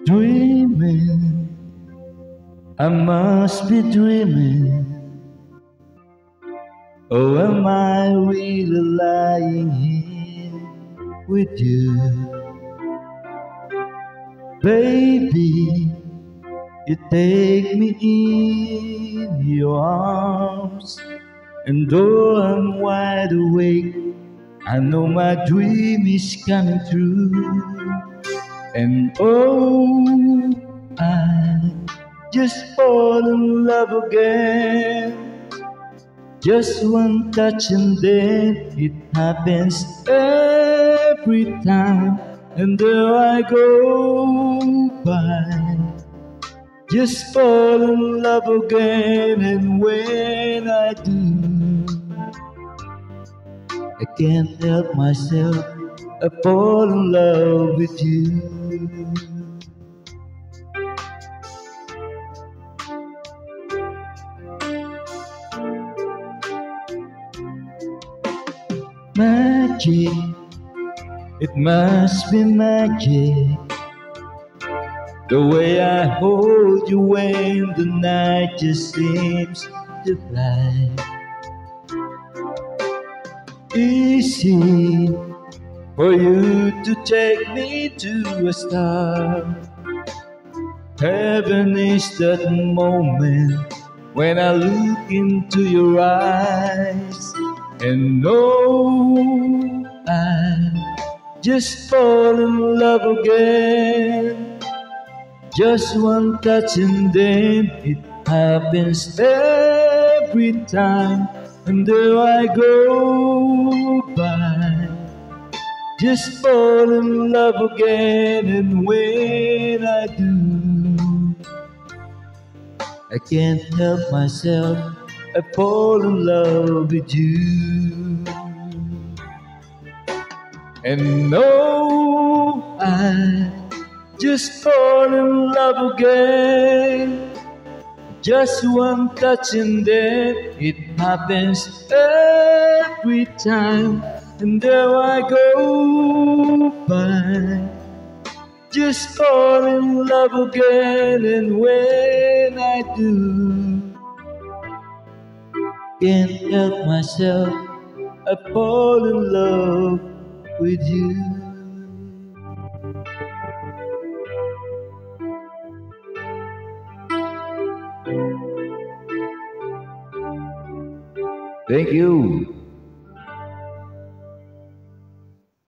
Dreaming, I must be dreaming. Or am I really lying here with you? Baby, you take me in your arms, and though I'm wide awake, I know my dream is coming true. And oh, I just fall in love again. Just one touch and then it happens every time. And there I go by, just fall in love again. And when I do, I can't help myself, I fall in love with you. Magic, it must be magic, the way I hold you when the night just seems to fly. Easy for you to take me to a star. Heaven is that moment when I look into your eyes. And no, I just fall in love again. Just one touch and then it happens every time. And there I go by, just fall in love again. And when I do, I can't help myself, I fall in love with you. And no, I just fall in love again. Just one touch and then it happens every time. And there I go by, just fall in love again. And when I do, can't help myself, I fall in love with you. Thank you.